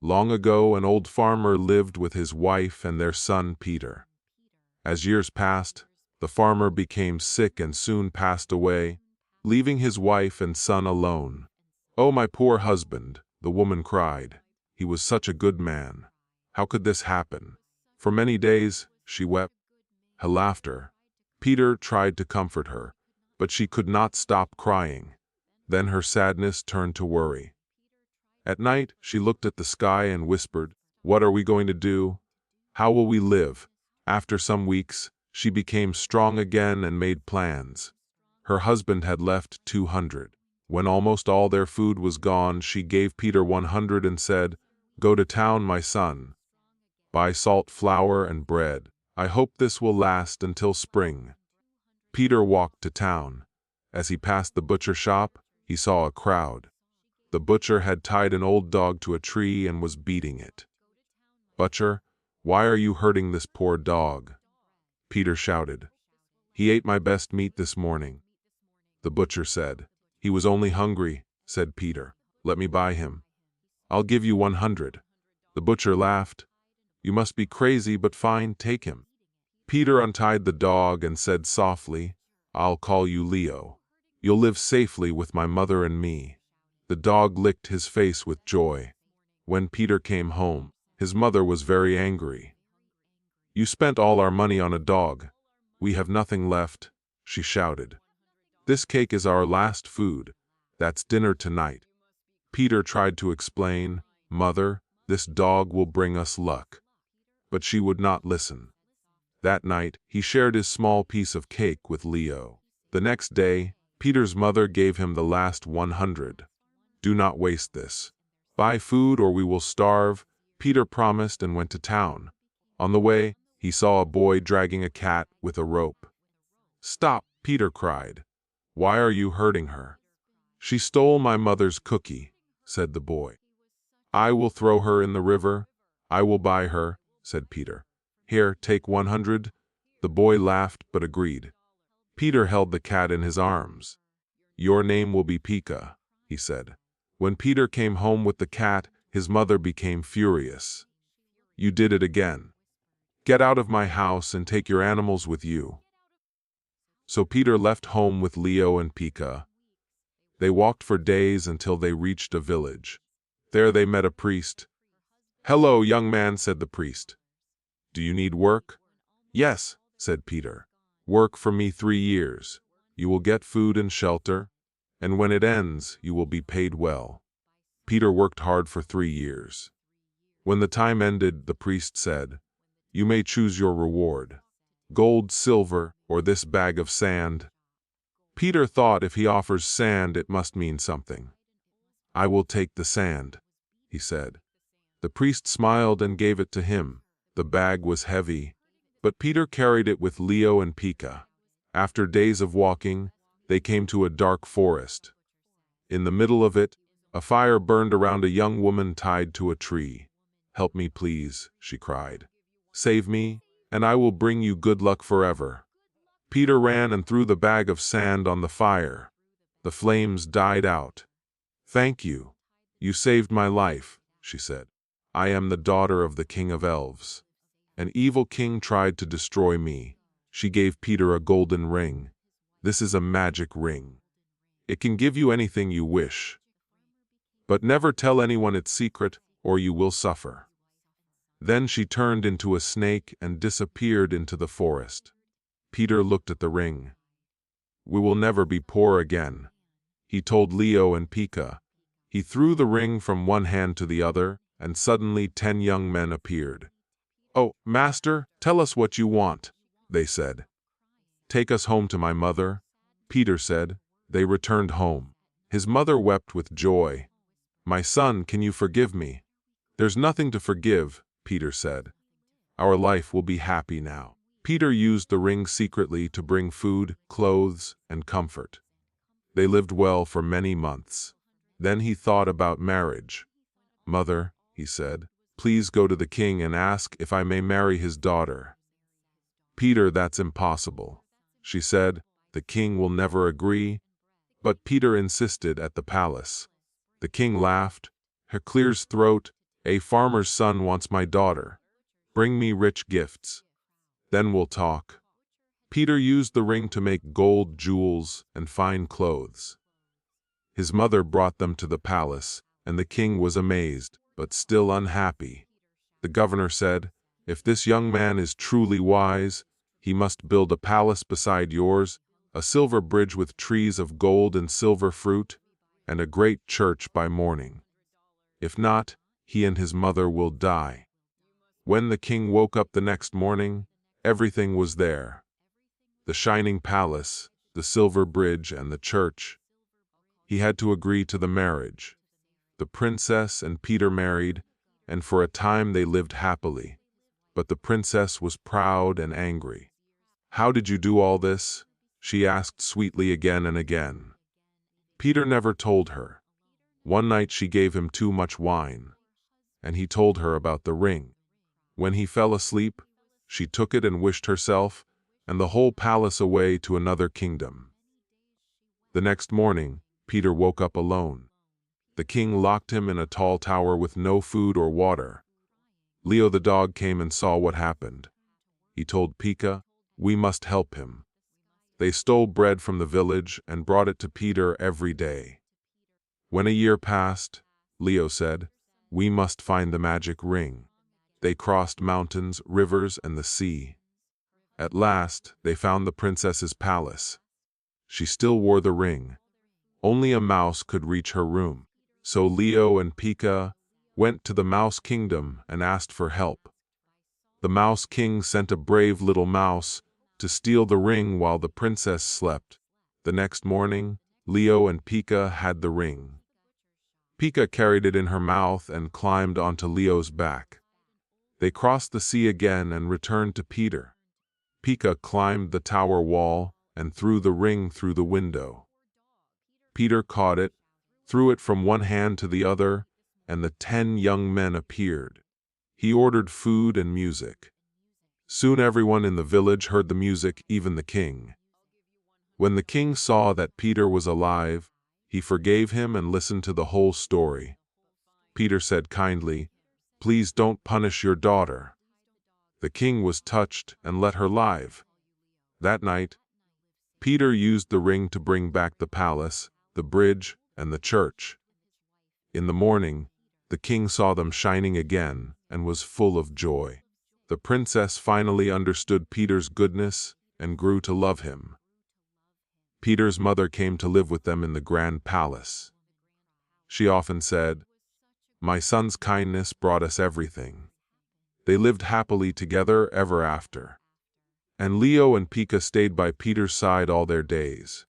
Long ago, an old farmer lived with his wife and their son Peter. As years passed, the farmer became sick and soon passed away, leaving his wife and son alone. "Oh, my poor husband," the woman cried. "He was such a good man. How could this happen?" For many days, she wept. Her laughter. Peter tried to comfort her, but she could not stop crying. Then her sadness turned to worry. At night, she looked at the sky and whispered, "What are we going to do? How will we live?" After some weeks, she became strong again and made plans. Her husband had left 200. When almost all their food was gone, she gave Peter 100 and said, "Go to town, my son. Buy salt, flour, and bread. I hope this will last until spring." Peter walked to town. As he passed the butcher shop, he saw a crowd. The butcher had tied an old dog to a tree and was beating it. "Butcher, why are you hurting this poor dog?" Peter shouted. "He ate my best meat this morning." The butcher said. "He was only hungry," said Peter. "Let me buy him. I'll give you 100. The butcher laughed. "You must be crazy, but fine, take him." Peter untied the dog and said softly, "I'll call you Leo. You'll live safely with my mother and me." The dog licked his face with joy. When Peter came home, his mother was very angry. "You spent all our money on a dog. We have nothing left," she shouted. "This cake is our last food. That's dinner tonight." Peter tried to explain, "Mother, this dog will bring us luck." But she would not listen. That night, he shared his small piece of cake with Leo. The next day, Peter's mother gave him the last 100. "Do not waste this. Buy food or we will starve," Peter promised and went to town. On the way, he saw a boy dragging a cat with a rope. "Stop," Peter cried. "Why are you hurting her?" "She stole my mother's cookie," said the boy. "I will throw her in the river. I will buy her," said Peter. "Here, take 100. The boy laughed but agreed. Peter held the cat in his arms. "Your name will be Pika," he said. When Peter came home with the cat, his mother became furious. "You did it again. Get out of my house and take your animals with you." So Peter left home with Leo and Pika. They walked for days until they reached a village. There they met a priest. "Hello, young man," said the priest. "Do you need work?" "Yes," said Peter. "Work for me 3 years. You will get food and shelter, and when it ends, you will be paid well." Peter worked hard for 3 years. When the time ended, the priest said, "You may choose your reward: gold, silver, or this bag of sand." Peter thought if he offers sand, it must mean something. "I will take the sand," he said. The priest smiled and gave it to him. The bag was heavy, but Peter carried it with Leo and Pika. After days of walking, they came to a dark forest. In the middle of it, a fire burned around a young woman tied to a tree. "Help me, please," she cried. "Save me, and I will bring you good luck forever." Peter ran and threw the bag of sand on the fire. The flames died out. "Thank you. You saved my life," she said. "I am the daughter of the King of Elves. An evil king tried to destroy me." She gave Peter a golden ring. "This is a magic ring. It can give you anything you wish. But never tell anyone its secret, or you will suffer." Then she turned into a snake and disappeared into the forest. Peter looked at the ring. "We will never be poor again," he told Leo and Pika. He threw the ring from one hand to the other, and suddenly 10 young men appeared. "Oh, master, tell us what you want," they said. "Take us home to my mother," Peter said. They returned home. His mother wept with joy. "My son, can you forgive me?" "There's nothing to forgive," Peter said. "Our life will be happy now." Peter used the ring secretly to bring food, clothes, and comfort. They lived well for many months. Then he thought about marriage. "Mother," he said, "please go to the king and ask if I may marry his daughter." "Peter, that's impossible," she said. "The king will never agree." But Peter insisted at the palace. The king laughed. He cleared his throat. "A farmer's son wants my daughter. Bring me rich gifts. Then we'll talk." Peter used the ring to make gold jewels and fine clothes. His mother brought them to the palace, and the king was amazed, but still unhappy. The governor said, "If this young man is truly wise, he must build a palace beside yours, a silver bridge with trees of gold and silver fruit, and a great church by morning. If not, he and his mother will die." When the king woke up the next morning, everything was there: the shining palace, the silver bridge, and the church. He had to agree to the marriage. The princess and Peter married, and for a time they lived happily. But the princess was proud and angry. "How did you do all this?" she asked sweetly again and again. Peter never told her. One night she gave him too much wine, and he told her about the ring. When he fell asleep, she took it and wished herself and the whole palace away to another kingdom. The next morning, Peter woke up alone. The king locked him in a tall tower with no food or water. Leo the dog came and saw what happened. He told Pika, "We must help him." They stole bread from the village and brought it to Peter every day. When a year passed, Leo said, "We must find the magic ring." They crossed mountains, rivers, and the sea. At last, they found the princess's palace. She still wore the ring. Only a mouse could reach her room. So Leo and Pika went to the Mouse Kingdom and asked for help. The Mouse King sent a brave little mouse to steal the ring while the princess slept. The next morning, Leo and Pika had the ring. Pika carried it in her mouth and climbed onto Leo's back. They crossed the sea again and returned to Peter. Pika climbed the tower wall and threw the ring through the window. Peter caught it, threw it from one hand to the other, and the 10 young men appeared. He ordered food and music. Soon everyone in the village heard the music, even the king. When the king saw that Peter was alive, he forgave him and listened to the whole story. Peter said kindly, "Please don't punish your daughter." The king was touched and let her live. That night, Peter used the ring to bring back the palace, the bridge, and the church. In the morning, the king saw them shining again and was full of joy. The princess finally understood Peter's goodness and grew to love him. Peter's mother came to live with them in the grand palace. She often said, "My son's kindness brought us everything." They lived happily together ever after. And Leo and Pika stayed by Peter's side all their days.